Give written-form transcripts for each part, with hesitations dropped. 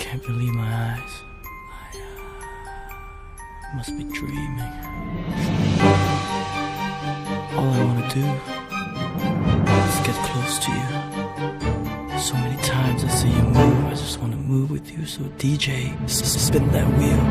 can't believe my eyes. I must be dreaming. All I wanna do is get close to you. So many times I see you move, I just wanna move with you. So DJ, spin that wheel.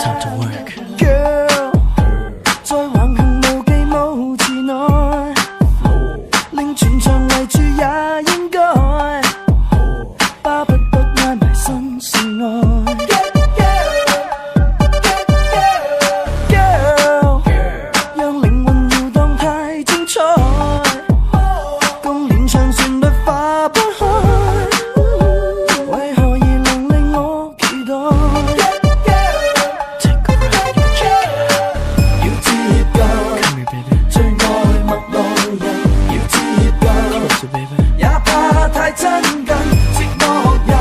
Time to work. Girl， 再橫行無忌無自內，令全場圍住也應該，巴不得挨埋身示愛。Girl， 讓靈魂搖動太精彩，共連場旋律化不開，為何而能令我期待？太親近，寂寞人，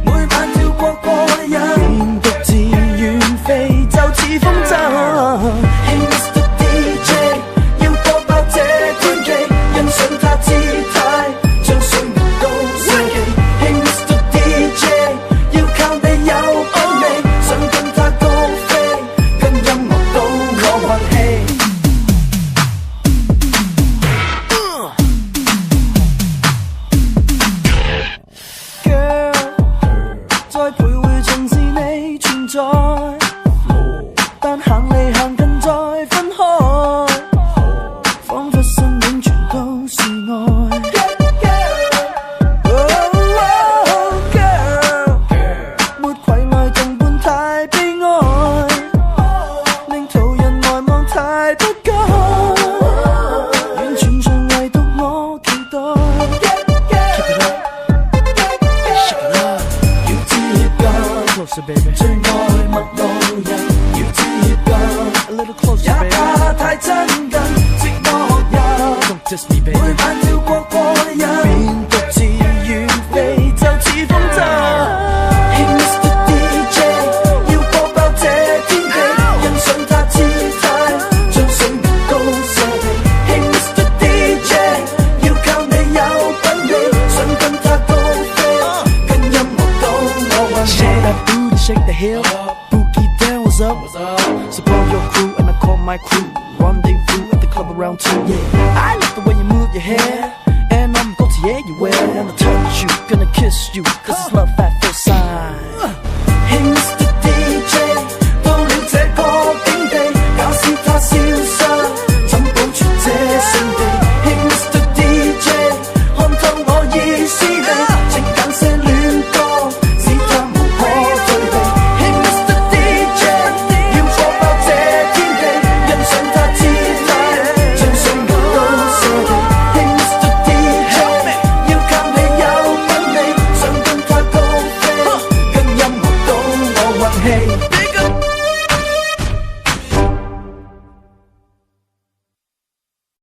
每晚跳過過癮，便獨自遠飛，就似風箏。Hey Mr. DJ， 要播爆這段期，欣賞他姿態，將水面都升起。Hey Mr. DJ， 要靠你有品味，想跟他高飛，跟音樂都我運氣。再徘徊盡是你存在，但行離行近再分開，彷彿身影全都是愛。Girl， 沒攜來同伴太悲哀，令途人來望太不該，願全場唯獨我期待。最愛陌路人，要接近，也怕太親近，寂寞人，每晚跳過過癮，便獨自遠飛，就似風箏。Hey Mr. DJ， 要播爆這天氣，欣賞他姿態，將水面都射地。Hey Mr. DJ， 要靠你有品味，想跟他高飛，跟音樂都我運氣。Shake the hill, Boogie down, what's up? So call your crew and I call my crew. Rendezvous at the club around 2, yeah. I like the way you move your hair, and I'm going to everywhere. And I'll touch you, gonna kiss you, cause